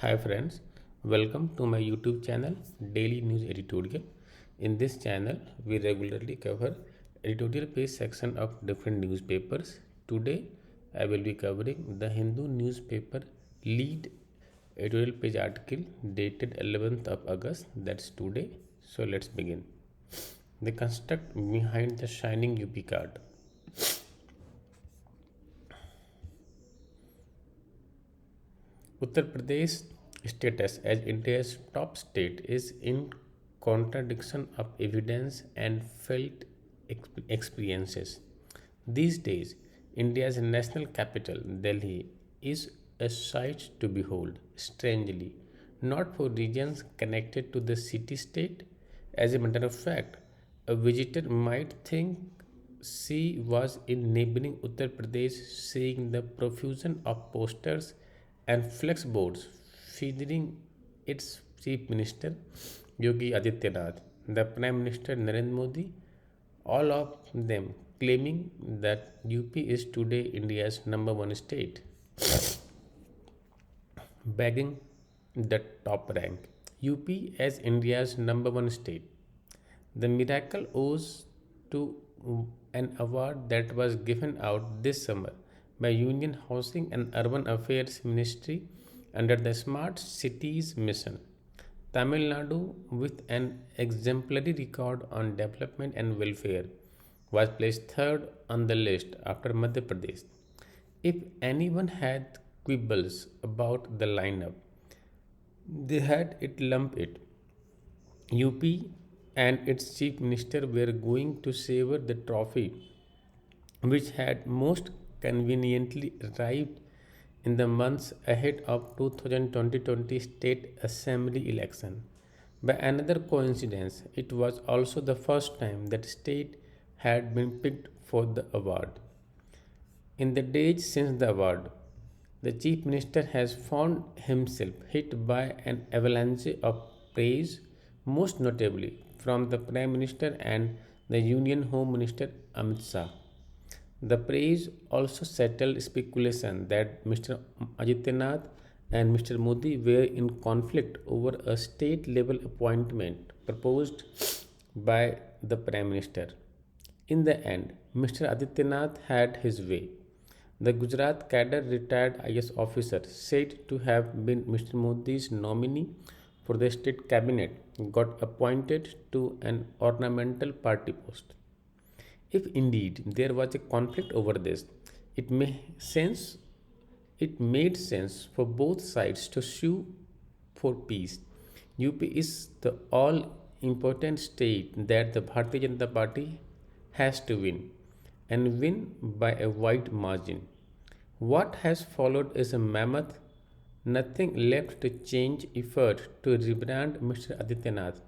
Hi friends, welcome to my YouTube channel Daily News Editorial. In this channel, we regularly cover editorial page section of different newspapers. Today, I will be covering the Hindu newspaper Lead Editorial page article dated 11th of August, that's today. So let's begin. The construct behind the Shining U.P card. Uttar Pradesh status as India's top state is in contradiction of evidence and felt experiences. These days, India's national capital, Delhi, is a sight to behold, strangely, not for reasons connected to the city state. As a matter of fact, a visitor might think she was in neighboring Uttar Pradesh, seeing the profusion of posters and flex boards featuring its Chief Minister Yogi Adityanath, the Prime Minister Narendra Modi, all of them claiming that UP is today India's number one state, bagging the top rank. UP as India's number one state. The miracle owes to an award that was given out this summer by Union Housing and Urban Affairs Ministry under the Smart Cities Mission. Tamil Nadu, with an exemplary record on development and welfare, was placed third on the list after Madhya Pradesh. If anyone had quibbles about the lineup, they had it lump it. UP and its chief minister were going to savor the trophy, which had most conveniently arrived in the months ahead of 2020 State Assembly election. By another coincidence, it was also the first time that state had been picked for the award. In the days since the award, the Chief Minister has found himself hit by an avalanche of praise, most notably from the Prime Minister and the Union Home Minister Amit Shah. The praise also settled speculation that Mr. Adityanath and Mr. Modi were in conflict over a state level appointment proposed by the Prime Minister. In the end, Mr. Adityanath had his way. The Gujarat cadre retired IS officer said to have been Mr. Modi's nominee for the state cabinet got appointed to an ornamental party post. If indeed there was a conflict over this, it may sense it made sense for both sides to sue for peace. UP is the all important state that the Bharatiya Janata Party has to win and win by a wide margin. What has followed is a mammoth, nothing left to change effort to rebrand Mr. Adityanath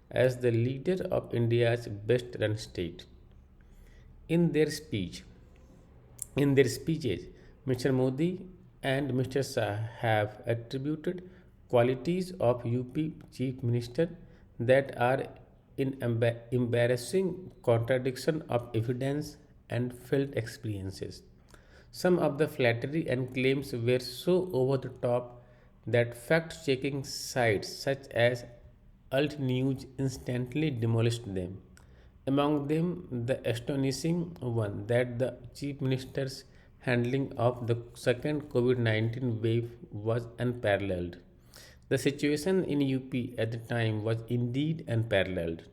as the leader of India's best run state. In their speech, in their speeches, Mr. Modi and Mr. Shah have attributed qualities of UP Chief Minister that are in embarrassing contradiction of evidence and felt experiences. Some of the flattery and claims were so over the top that fact checking sites such as Alt News instantly demolished them. Among them, the astonishing one that the Chief Minister's handling of the second COVID 19 wave was unparalleled. The situation in UP at the time was indeed unparalleled,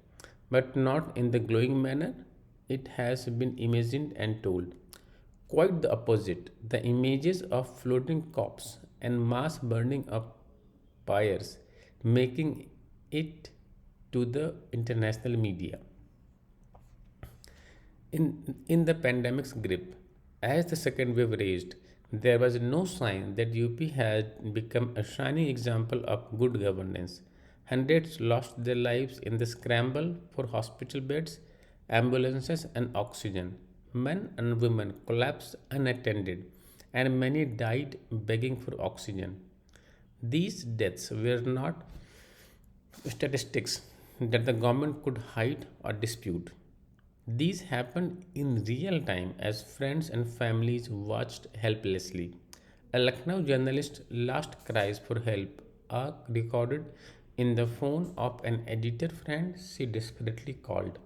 but not in the glowing manner it has been imagined and told. Quite the opposite, the images of floating corpses and mass burning of pyres making it to the international media. In the pandemic's grip, as the second wave raged, there was no sign that UP had become a shining example of good governance. Hundreds lost their lives in the scramble for hospital beds, ambulances, and oxygen. Men and women collapsed unattended, and many died begging for oxygen. These deaths were not statistics that the government could hide or dispute. These happened in real time as friends and families watched helplessly. A Lucknow journalist last cries for help are recorded in the phone of an editor friend she desperately called.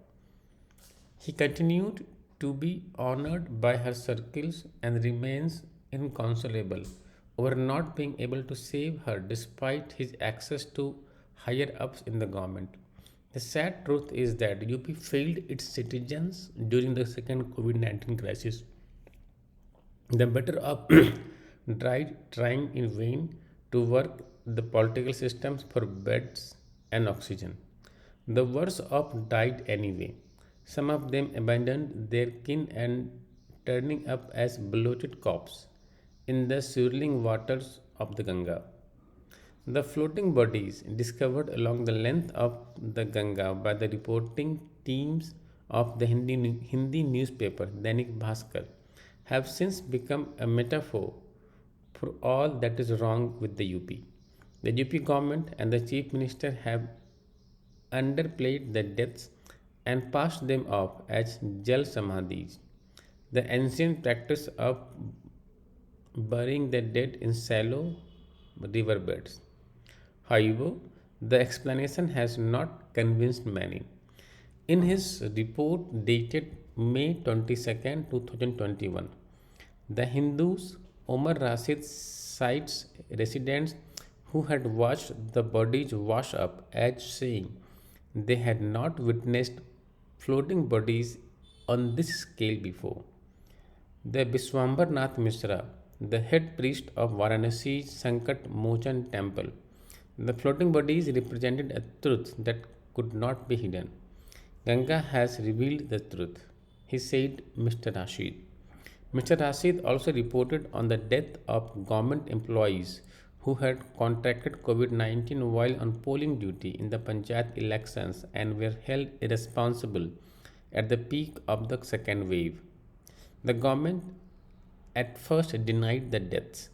He continued to be honored by her circles and remains inconsolable over not being able to save her despite his access to higher ups in the government. The sad truth is that UP failed its citizens during the second COVID 19 crisis. The better off tried trying in vain to work the political systems for beds and oxygen. The worse off died anyway. Some of them abandoned their kin and turning up as bloated corpses in the swirling waters of the Ganga. The floating bodies discovered along the length of the Ganga by the reporting teams of the Hindi newspaper Dainik Bhaskar have since become a metaphor for all that is wrong with the UP. The UP government and the chief minister have underplayed the deaths and passed them off as Jal Samadhis, the ancient practice of burying the dead in shallow riverbeds. However, the explanation has not convinced many. In his report dated May 22nd, 2021, the Hindus Omar Rashid cites residents who had watched the bodies wash up as saying they had not witnessed floating bodies on this scale before. The Biswambar Nath Mishra, the head priest of Varanasi's Sankat Mochan temple, the floating bodies represented a truth that could not be hidden. Ganga has revealed the truth, he said Mr. Rashid. Mr. Rashid also reported on the death of government employees who had contracted COVID 19 while on polling duty in the Panchayat elections and were held irresponsible at the peak of the second wave. The government at first denied the deaths,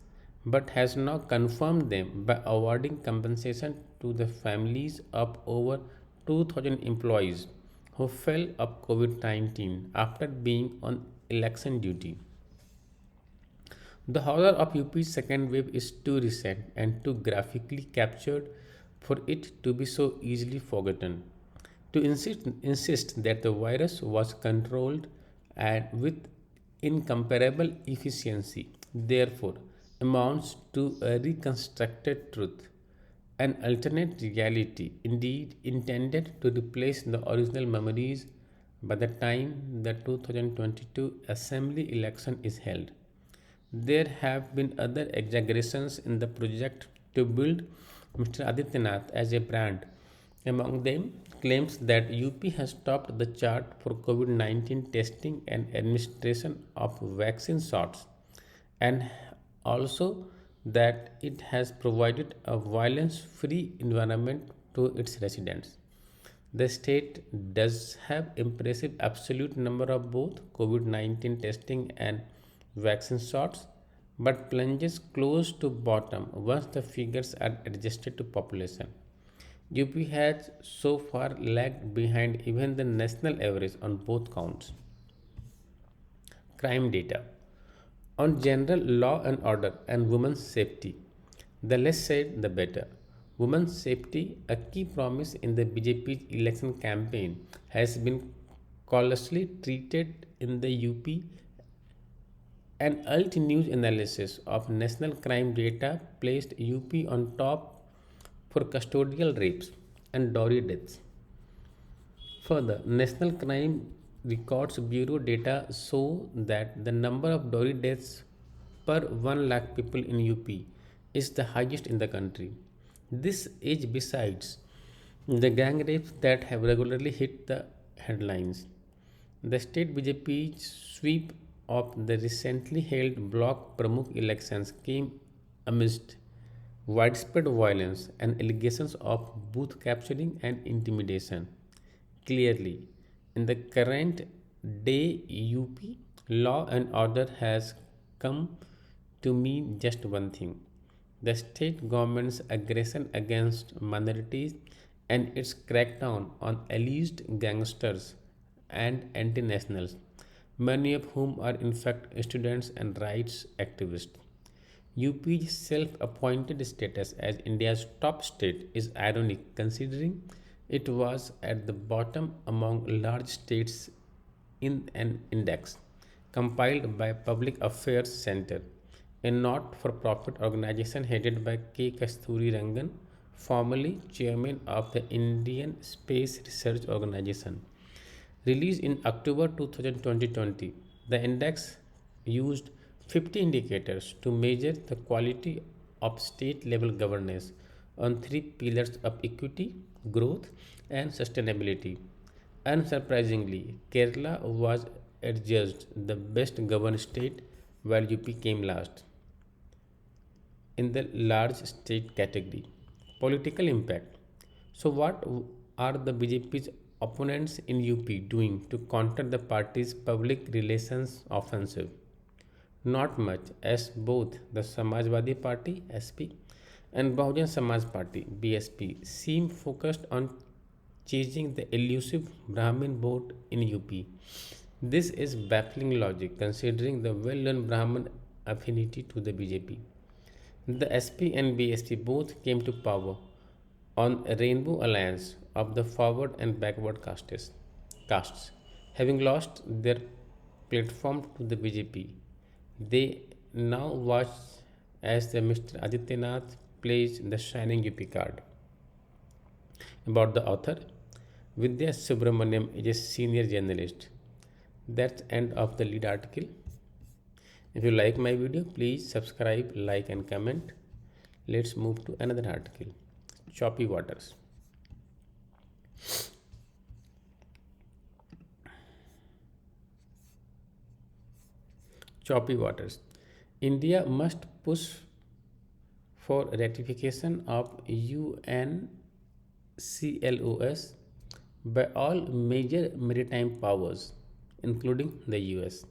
but has now confirmed them by awarding compensation to the families of over 2,000 employees who fell of COVID 19 after being on election duty. The horror of UP's second wave is too recent and too graphically captured for it to be so easily forgotten. To insist that the virus was controlled and with incomparable efficiency, therefore, amounts to a reconstructed truth, an alternate reality, indeed intended to replace the original memories by the time the 2022 Assembly election is held. There have been other exaggerations in the project to build Mr. Adityanath as a brand. Among them, claims that UP has topped the chart for COVID 19 testing and administration of vaccine shots, and also that it has provided a violence free environment to its residents. The state does have impressive absolute number of both COVID 19 testing and vaccine shots, but plunges close to bottom once the figures are adjusted to population. UP has so far lagged behind even the national average on both counts. Crime data. On general law and order and women's safety, the less said the better. Women's safety, a key promise in the BJP's election campaign, has been callously treated in the UP. An alt news analysis of national crime data placed UP on top for custodial rapes and dowry deaths. Further, National Crime Records Bureau data show that the number of dowry deaths per 1 lakh people in UP is the highest in the country. This is besides the gang rapes that have regularly hit the headlines. The state BJP's sweep of the recently held block Pramukh elections came amidst widespread violence and allegations of booth capturing and intimidation. Clearly, in the current day UP, law and order has come to mean just one thing: the state government's aggression against minorities and its crackdown on alleged gangsters and anti nationals, many of whom are in fact students and rights activists. UP's self appointed status as India's top state is ironic considering it was at the bottom among large states in an index compiled by Public Affairs Center, a not for profit organization headed by K. Kasturi Rangan, formerly chairman of the Indian Space Research Organization. Released in October 2020, the index used 50 indicators to measure the quality of state level governance on three pillars of equity, growth, and sustainability. Unsurprisingly, Kerala was adjudged the best governed state while UP came last in the large state category. Political impact. So, what are the BJP's opponents in UP doing to counter the party's public relations offensive? Not much, as both the Samajwadi Party (SP) and Bahujan Samaj Party (BSP) seem focused on chasing the elusive Brahmin vote in UP. This is baffling logic considering the well known Brahmin affinity to the BJP. The SP and BSP both came to power on a rainbow alliance of the forward and backward castes. Having lost their platform to the BJP, they now watch as the Mr. Adityanath plays the Shining U.P card. About the author, Vidya Subramaniam is a senior journalist. That's end of the lead article. If you like my video, please subscribe, like and comment. Let's move to another article. Choppy waters. Choppy waters. India must push for ratification of UNCLOS by all major maritime powers, including the US.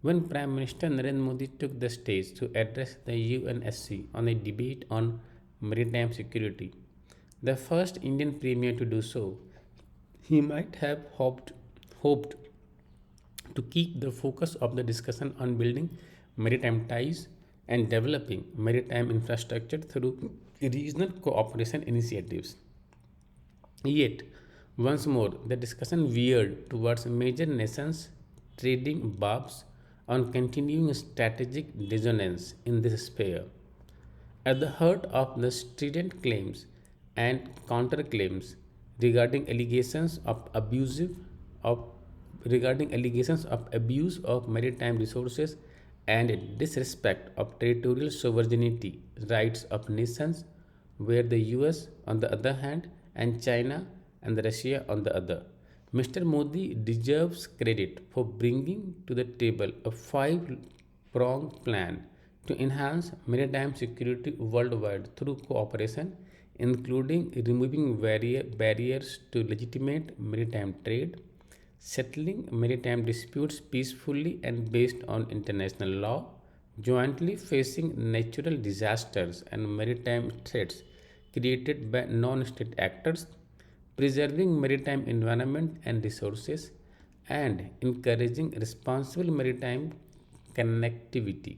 When Prime Minister Narendra Modi took the stage to address the UNSC on a debate on maritime security, the first Indian premier to do so, he might have hoped to keep the focus of the discussion on building maritime ties and developing maritime infrastructure through regional cooperation initiatives. Yet, once more, the discussion veered towards major nations trading barbs on continuing strategic dissonance in this sphere. At the heart of the strident claims and counterclaims regarding allegations of abusive of regarding allegations of abuse of maritime resources and disrespect of territorial sovereignty rights of nations where the US on the other hand and China and Russia on the other. Mr. Modi deserves credit for bringing to the table a five-pronged plan to enhance maritime security worldwide through cooperation, including removing barriers to legitimate maritime trade, settling maritime disputes peacefully and based on international law, jointly facing natural disasters and maritime threats created by non-state actors, preserving maritime environment and resources, and encouraging responsible maritime connectivity.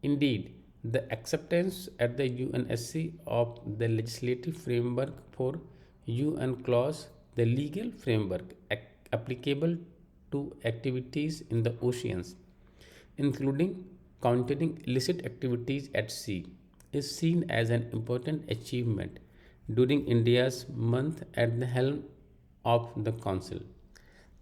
Indeed, the acceptance at the UNSC of the legislative framework for UN clause, the legal framework applicable to activities in the oceans, including countering illicit activities at sea, is seen as an important achievement during India's month at the helm of the Council.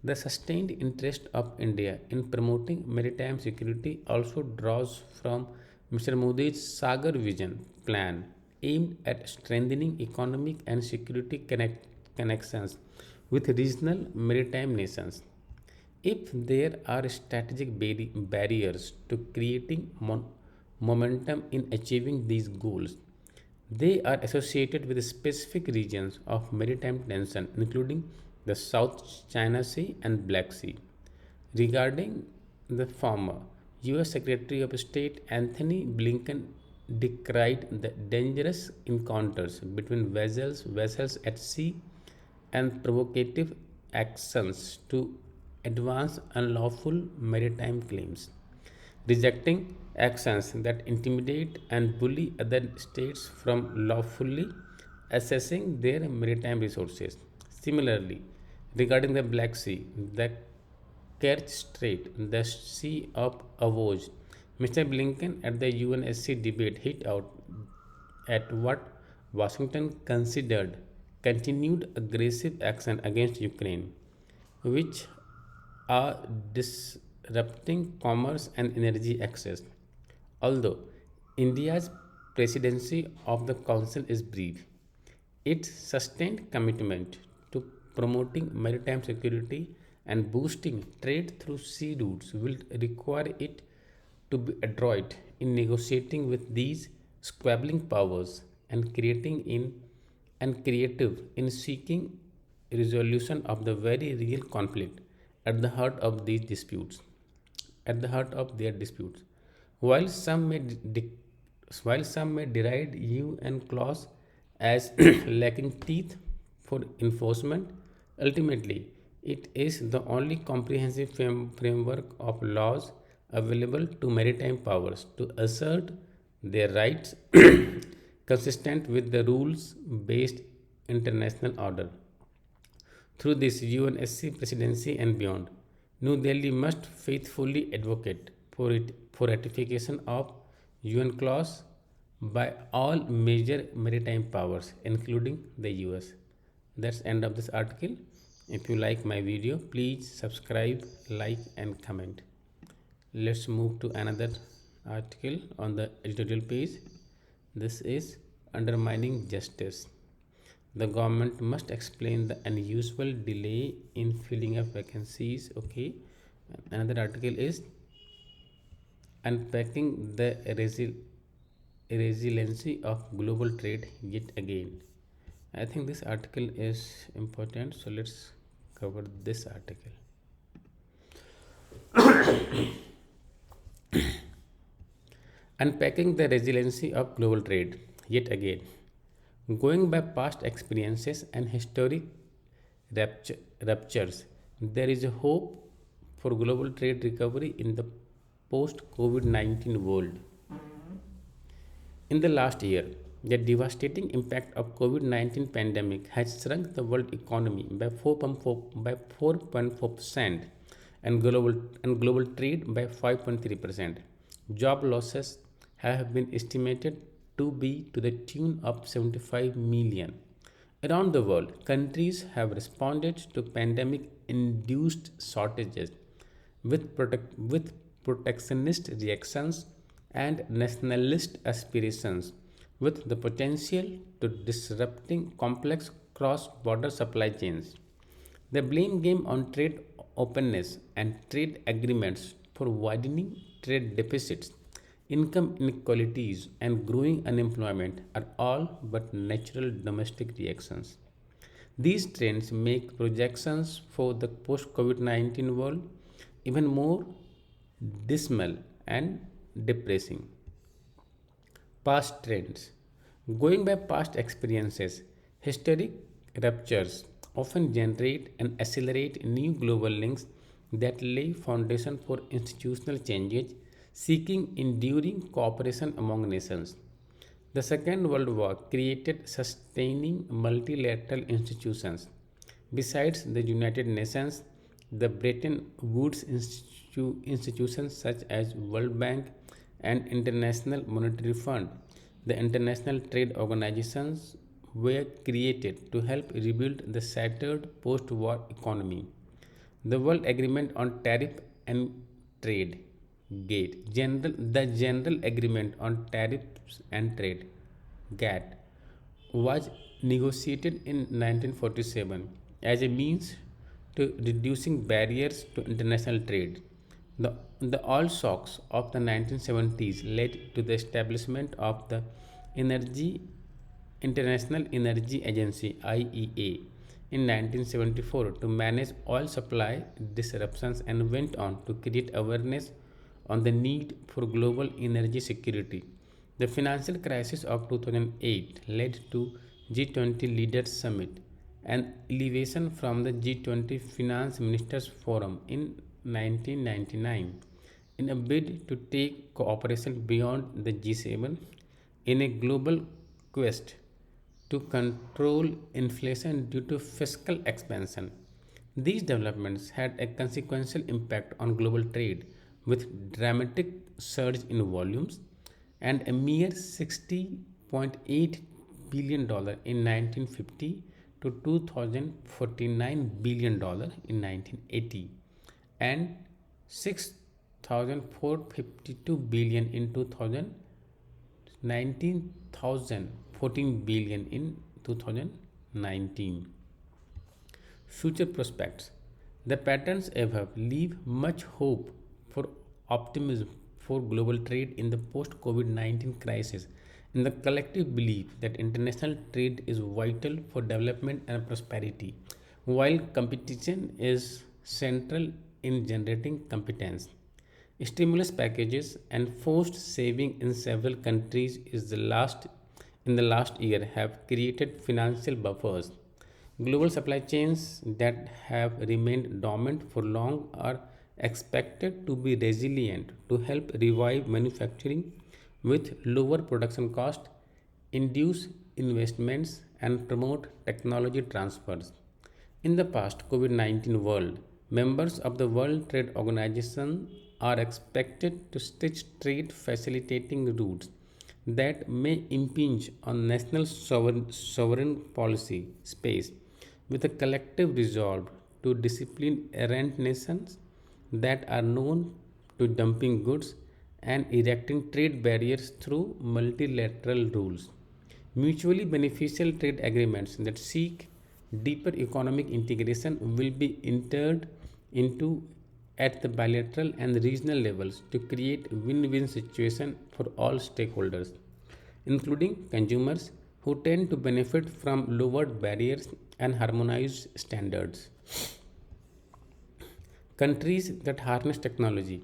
The sustained interest of India in promoting maritime security also draws from Mr. Modi's Sagar Vision plan aimed at strengthening economic and security connections with regional maritime nations. If there are strategic barriers to creating momentum in achieving these goals, they are associated with specific regions of maritime tension, including the South China Sea and Black Sea. Regarding the former, US Secretary of State Anthony Blinken decried the dangerous encounters between vessels at sea and provocative actions to advance unlawful maritime claims. rejecting actions that intimidate and bully other states from lawfully assessing their maritime resources. Similarly, regarding the Black Sea, the Kerch Strait, the Sea of Avoj, Mr. Blinken at the UNSC debate hit out at what Washington considered continued aggressive action against Ukraine, which are disrupting commerce and energy access. Although India's presidency of the Council is brief, its sustained commitment to promoting maritime security and boosting trade through sea routes will require it to be adroit in negotiating with these squabbling powers and creative in seeking resolution of the very real conflict at the heart of these disputes at the heart of their disputes. While some may while some may deride UN clause as lacking teeth for enforcement, ultimately it is the only comprehensive framework of laws available to maritime powers to assert their rights consistent with the rules based international order. Through this UNSC presidency and beyond, New Delhi must faithfully advocate for ratification of UN clause by all major maritime powers, including the US. That's end of this article. If you like my video, please subscribe, like, and comment. Let's move to another article on the editorial page. This is undermining justice. The government must explain the unusual delay in filling up vacancies. Okay. Another article is unpacking the resiliency of global trade yet again. I think this article is important, so let's cover this article. Unpacking the resiliency of global trade yet again. Going by past experiences and historic ruptures, there is a hope for global trade recovery in the post COVID 19 world. In the last year, the devastating impact of COVID-19 pandemic has shrunk the world economy by 4.4% and global trade by 5.3%. Job losses have been estimated to be to the tune of 75 million. Around the world, countries have responded to pandemic induced shortages with protectionist reactions and nationalist aspirations, with the potential to disrupting complex cross-border supply chains. The blame game on trade openness and trade agreements for widening trade deficits, income inequalities, and growing unemployment are all but natural domestic reactions. These trends make projections for the post COVID 19 world even more dismal and depressing. Past trends. Going by past experiences, historic ruptures often generate and accelerate new global links that lay foundation for institutional changes seeking enduring cooperation among nations. The Second World War created sustaining multilateral institutions. Besides the United Nations, the Bretton Woods institutions such as World Bank and International Monetary Fund, the international trade organizations were created to help rebuild the shattered post-war economy. The World Agreement on Tariff and Trade the General Agreement on Tariffs and Trade (GATT) was negotiated in 1947 as a means to reducing barriers to international trade. The oil shocks of the 1970s led to the establishment of the Energy International Energy Agency (IEA) in 1974 to manage oil supply disruptions and went on to create awareness on the need for global energy security. The financial crisis of 2008 led to G20 Leaders Summit and elevation from the G20 Finance Ministers Forum in 1999. in a bid to take cooperation beyond the G7 in a global quest to control inflation due to fiscal expansion. These developments had a consequential impact on global trade, with dramatic surge in volumes and a mere $60.8 billion in 1950 to $2,049 billion in 1980 and 6,452 billion in 2000, 19,014 billion in 2019. Future prospects. The patterns above leave much hope for optimism for global trade in the post COVID 19 crisis, in the collective belief that international trade is vital for development and prosperity, while competition is central in generating competence. Stimulus packages and forced saving in several countries in the last year have created financial buffers. Global supply chains that have remained dormant for long are expected to be resilient to help revive manufacturing with lower production cost, induce investments, and promote technology transfers. In the past COVID 19 world, members of the World Trade Organization are expected to stitch trade facilitating routes that may impinge on national sovereign policy space with a collective resolve to discipline errant nations that are known to dumping goods and erecting trade barriers through multilateral rules. Mutually beneficial trade agreements that seek deeper economic integration will be entered into at the bilateral and regional levels to create win-win situation for all stakeholders, including consumers who tend to benefit from lowered barriers and harmonized standards. Countries that harness technology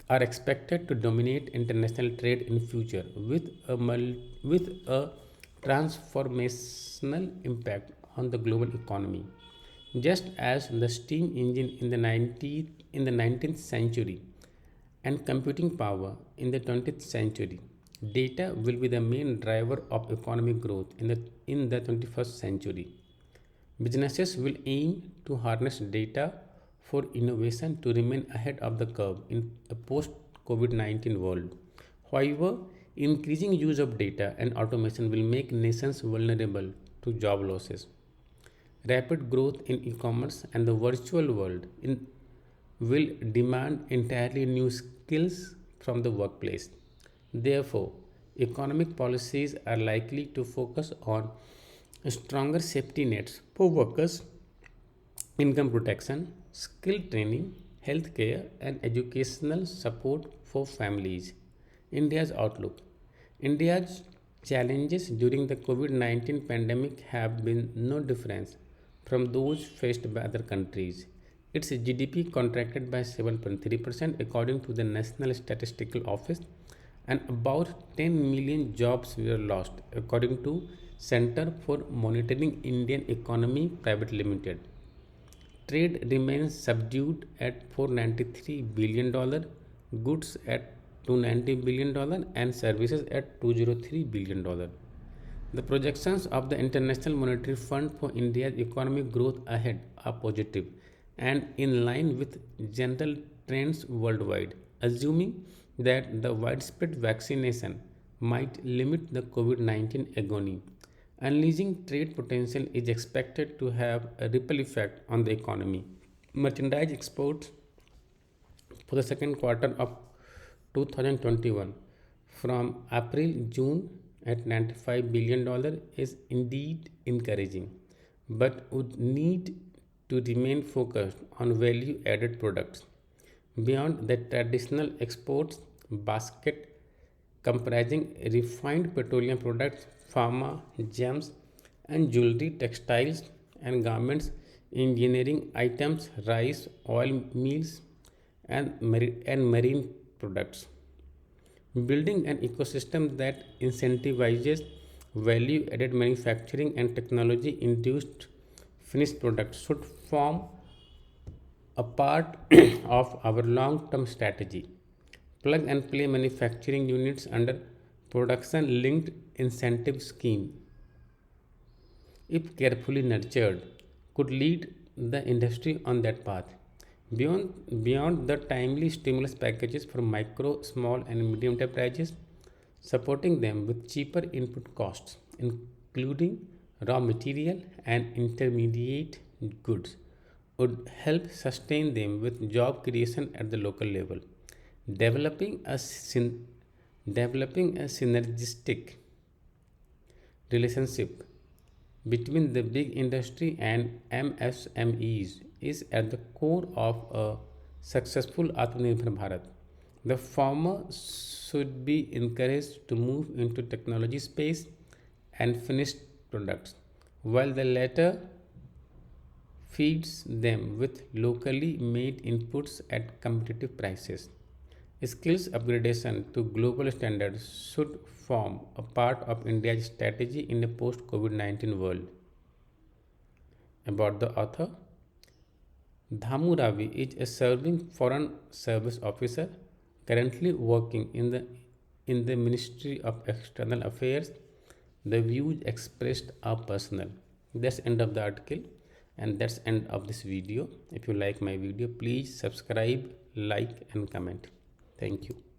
are expected to dominate international trade in future with a transformational impact on the global economy. Just as the steam engine in the 19th century and computing power in the 20th century, data will be the main driver of economic growth in the 21st century. Businesses will aim to harness data for innovation to remain ahead of the curve in a post COVID 19 world. However, increasing use of data and automation will make nations vulnerable to job losses. Rapid growth in e commerce and the virtual world will demand entirely new skills from the workplace. Therefore, economic policies are likely to focus on stronger safety nets for workers, income protection, skill training, healthcare, and educational support for families. India's outlook. India's challenges during the COVID 19 pandemic have been no different from those faced by other countries. Its GDP contracted by 7.3% according to the National Statistical Office, and about 10 million jobs were lost according to Center for Monitoring Indian Economy Private Limited. Trade remains subdued at $493 billion, goods at $290 billion, and services at $203 billion. The projections of the International Monetary Fund for India's economic growth ahead are positive and in line with general trends worldwide, assuming that the widespread vaccination might limit the COVID 19 agony. Unleashing trade potential is expected to have a ripple effect on the economy. Merchandise exports for the second quarter of 2021 from April June at $95 billion is indeed encouraging, but would need to remain focused on value added products. Beyond the traditional exports basket comprising refined petroleum products, pharma, gems, and jewelry, textiles and garments, engineering items, rice, oil meals, and marine products. Building an ecosystem that incentivizes value added manufacturing and technology induced finished products should form a part of our long term strategy. plug and play manufacturing units under production linked incentive scheme, if carefully nurtured, could lead the industry on that path. Beyond the timely stimulus packages for micro, small, and medium enterprises, supporting them with cheaper input costs, including raw material and intermediate goods, would help sustain them with job creation at the local level, developing a, developing a synergistic relationship between the big industry and MSMEs is at the core of a successful Atmanirbhar Bharat. The former should be encouraged to move into technology space and finished products, while the latter feeds them with locally made inputs at competitive prices. Skills upgradation to global standards should form a part of India's strategy in a post COVID 19 world. About the author, Dhamu Ravi is a serving foreign service officer currently working in the Ministry of External Affairs. The views expressed are personal. That's end of the article and that's end of this video. If you like my video, please subscribe, like and comment. Thank you.